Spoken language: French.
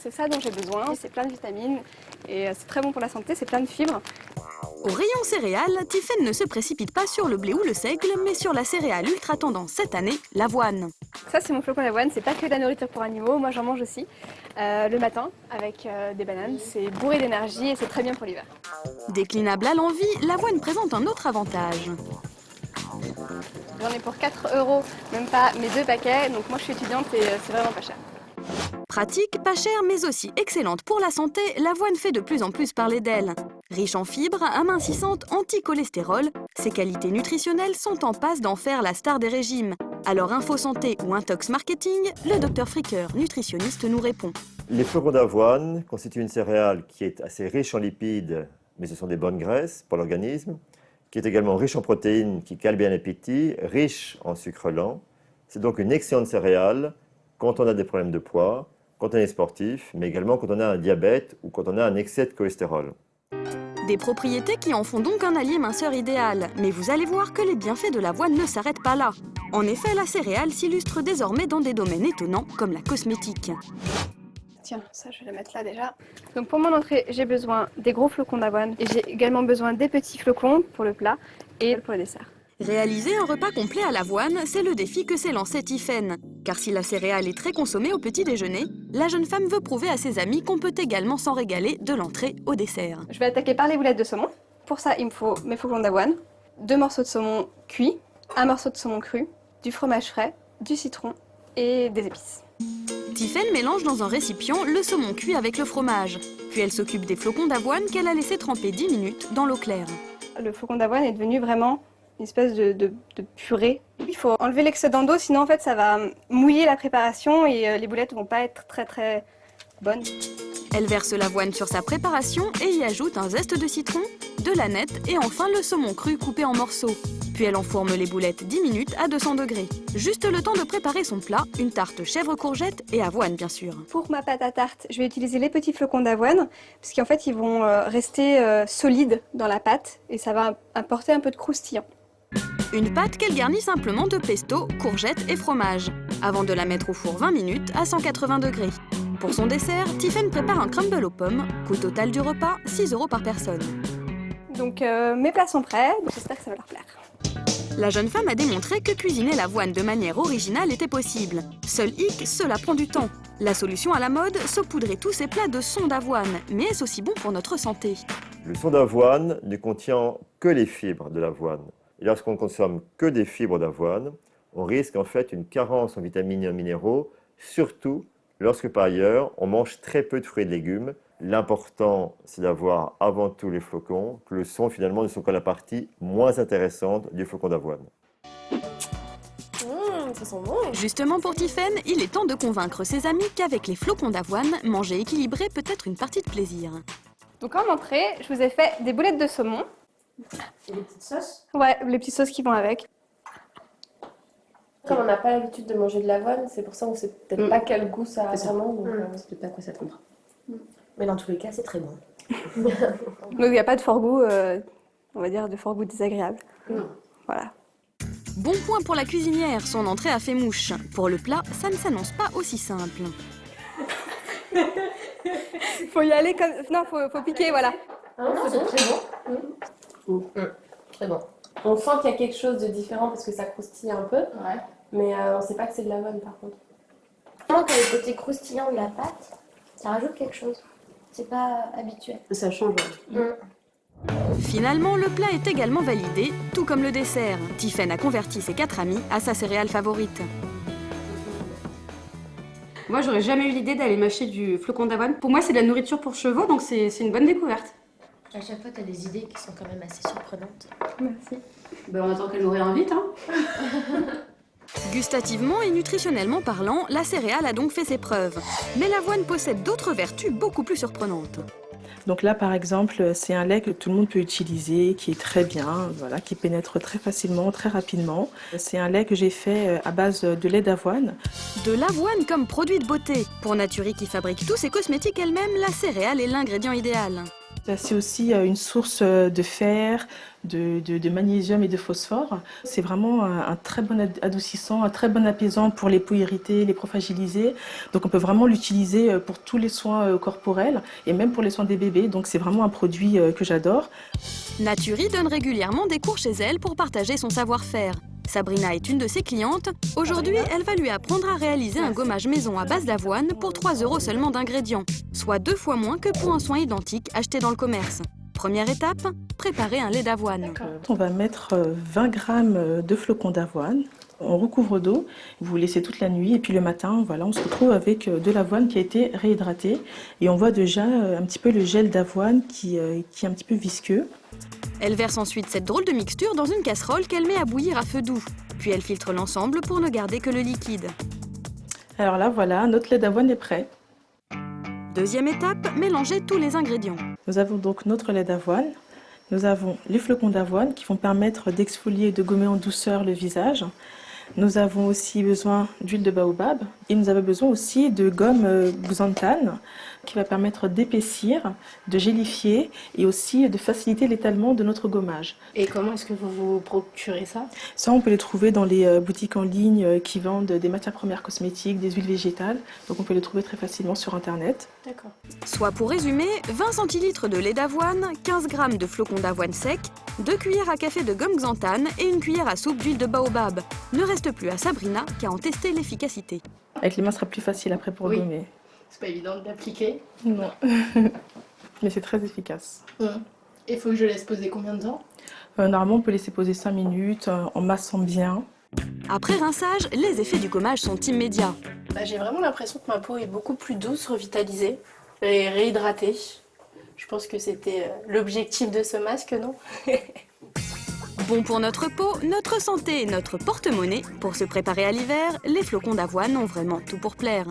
C'est ça dont j'ai besoin, c'est plein de vitamines et c'est très bon pour la santé, c'est plein de fibres. Au rayon céréales, Tiffaine ne se précipite pas sur le blé ou le seigle, mais sur la céréale ultra tendance cette année, l'avoine. Ça c'est mon flocon d'avoine, c'est pas que de la nourriture pour animaux, moi j'en mange aussi le matin avec des bananes, c'est bourré d'énergie et c'est très bien pour l'hiver. Déclinable à l'envi, l'avoine présente un autre avantage. J'en ai pour 4 €, même pas mes 2 paquets, donc moi je suis étudiante et c'est vraiment pas cher. Pratique, pas chère, mais aussi excellente pour la santé, l'avoine fait de plus en plus parler d'elle. Riche en fibres, amincissante, anti-cholestérol, ses qualités nutritionnelles sont en passe d'en faire la star des régimes. Alors Info Santé ou Intox Marketing, le Dr Fricker, nutritionniste, nous répond. Les flocons d'avoine constituent une céréale qui est assez riche en lipides, mais ce sont des bonnes graisses pour l'organisme, qui est également riche en protéines, qui calent bien l'appétit, riche en sucre lent. C'est donc une excellente céréale quand on a des problèmes de poids, quand on est sportif, mais également quand on a un diabète ou quand on a un excès de cholestérol. Des propriétés qui en font donc un allié minceur idéal. Mais vous allez voir que les bienfaits de l'avoine ne s'arrêtent pas là. En effet, la céréale s'illustre désormais dans des domaines étonnants comme la cosmétique. Tiens, ça je vais le mettre là déjà. Donc pour mon entrée, j'ai besoin des gros flocons d'avoine et j'ai également besoin des petits flocons pour le plat et pour le dessert. Réaliser un repas complet à l'avoine, c'est le défi que s'est lancé Tiffaine. Car si la céréale est très consommée au petit déjeuner, la jeune femme veut prouver à ses amis qu'on peut également s'en régaler de l'entrée au dessert. Je vais attaquer par les boulettes de saumon. Pour ça, il me faut mes flocons d'avoine, 2 morceaux de saumon cuit, 1 morceau de saumon cru, du fromage frais, du citron et des épices. Tiffaine mélange dans un récipient le saumon cuit avec le fromage. Puis elle s'occupe des flocons d'avoine qu'elle a laissé tremper 10 minutes dans l'eau claire. Le flocon d'avoine est devenu vraiment une espèce de purée. Il faut enlever l'excédent d'eau, sinon en fait ça va mouiller la préparation et les boulettes vont pas être très bonnes. Elle verse l'avoine sur sa préparation et y ajoute un zeste de citron, de l'aneth et enfin le saumon cru coupé en morceaux. Puis elle enfourne les boulettes 10 minutes à 200 degrés. Juste le temps de préparer son plat, une tarte chèvre-courgette et avoine bien sûr. Pour ma pâte à tarte, je vais utiliser les petits flocons d'avoine parce qu'en fait ils vont rester solides dans la pâte et ça va apporter un peu de croustillant. Une pâte qu'elle garnit simplement de pesto, courgettes et fromage, avant de la mettre au four 20 minutes à 180 degrés. Pour son dessert, Tiffaine prépare un crumble aux pommes, coût total du repas 6 € par personne. Donc mes plats sont prêts, j'espère que ça va leur plaire. La jeune femme a démontré que cuisiner l'avoine de manière originale était possible. Seul hic, cela prend du temps. La solution à la mode, saupoudrer tous ces plats de son d'avoine. Mais est-ce aussi bon pour notre santé? Le son d'avoine ne contient que les fibres de l'avoine. Et lorsqu'on ne consomme que des fibres d'avoine, on risque en fait une carence en vitamines et en minéraux, surtout lorsque par ailleurs on mange très peu de fruits et de légumes. L'important, c'est d'avoir avant tout les flocons, que le son finalement ne soit que la partie moins intéressante du flocon d'avoine. Ça sent bon. Justement pour Tiffaine, il est temps de convaincre ses amis qu'avec les flocons d'avoine, manger équilibré peut être une partie de plaisir. Donc en entrée, je vous ai fait des boulettes de saumon. Et les petites sauces? Ouais, les petites sauces qui vont avec. Comme on n'a pas l'habitude de manger de l'avoine, c'est pour ça qu'on ne sait peut-être pas quel goût ça a vraiment. Donc, C'est peut-être pas à quoi ça s'attendre. Mais dans tous les cas, c'est très bon. Donc il n'y a pas de fort goût, on va dire de fort goût désagréable. Voilà. Bon point pour la cuisinière, son entrée a fait mouche. Pour le plat, ça ne s'annonce pas aussi simple. Faut y aller comme... Non, faut piquer, voilà. non, c'est très bon. Très bon. On sent qu'il y a quelque chose de différent parce que ça croustille un peu, mais on ne sait pas que c'est de l'avoine par contre. Vraiment que le côté croustillant de la pâte, ça rajoute quelque chose. C'est pas habituel. Ça change. Finalement, le plat est également validé, tout comme le dessert. Tiffaine a converti ses 4 amis à sa céréale favorite. Moi, j'aurais jamais eu l'idée d'aller mâcher du flocon d'avoine. Pour moi, c'est de la nourriture pour chevaux, donc c'est une bonne découverte. À chaque fois, tu as des idées qui sont quand même assez surprenantes. Merci. Ben, on attend qu'elle nous réinvite, hein. Gustativement et nutritionnellement parlant, la céréale a donc fait ses preuves. Mais l'avoine possède d'autres vertus beaucoup plus surprenantes. Donc là, par exemple, c'est un lait que tout le monde peut utiliser, qui est très bien, voilà, qui pénètre très facilement, très rapidement. C'est un lait que j'ai fait à base de lait d'avoine. De l'avoine comme produit de beauté. Pour Naturi qui fabrique tous ses cosmétiques elle-même, la céréale est l'ingrédient idéal. C'est aussi une source de fer, de magnésium et de phosphore. C'est vraiment un très bon adoucissant, un très bon apaisant pour les peaux irritées, les peaux fragilisées. Donc on peut vraiment l'utiliser pour tous les soins corporels et même pour les soins des bébés. Donc c'est vraiment un produit que j'adore. Naturi donne régulièrement des cours chez elle pour partager son savoir-faire. Sabrina est une de ses clientes. Aujourd'hui, elle va lui apprendre à réaliser un gommage maison à base d'avoine pour 3 € seulement d'ingrédients, soit 2 fois moins que pour un soin identique acheté dans le commerce. Première étape, préparer un lait d'avoine. On va mettre 20 g de flocons d'avoine. On recouvre d'eau, vous laissez toute la nuit et puis le matin, voilà, on se retrouve avec de l'avoine qui a été réhydratée et on voit déjà un petit peu le gel d'avoine qui est un petit peu visqueux. Elle verse ensuite cette drôle de mixture dans une casserole qu'elle met à bouillir à feu doux. Puis elle filtre l'ensemble pour ne garder que le liquide. Alors là, voilà, notre lait d'avoine est prêt. Deuxième étape, mélanger tous les ingrédients. Nous avons donc notre lait d'avoine. Nous avons les flocons d'avoine qui vont permettre d'exfolier et de gommer en douceur le visage. Nous avons aussi besoin d'huile de baobab et nous avons besoin aussi de gomme xanthane qui va permettre d'épaissir, de gélifier et aussi de faciliter l'étalement de notre gommage. Et comment est-ce que vous vous procurez ça? Ça, on peut les trouver dans les boutiques en ligne qui vendent des matières premières cosmétiques, des huiles végétales. Donc on peut les trouver très facilement sur Internet. D'accord. Soit pour résumer, 20 centilitres de lait d'avoine, 15 g de flocons d'avoine secs, 2 cuillères à café de gomme xanthane et 1 cuillère à soupe d'huile de baobab. Ne reste plus à Sabrina qu'à en tester l'efficacité. Avec les mains, ce sera plus facile après pour gommer. C'est pas évident de l'appliquer. Non. Mais c'est très efficace. Il faut que je laisse poser combien de temps? Normalement, on peut laisser poser 5 minutes en massant bien. Après rinçage, les effets du gommage sont immédiats. J'ai vraiment l'impression que ma peau est beaucoup plus douce, revitalisée et réhydratée. Je pense que c'était l'objectif de ce masque, non? Bon pour notre peau, notre santé et notre porte-monnaie, pour se préparer à l'hiver, les flocons d'avoine ont vraiment tout pour plaire.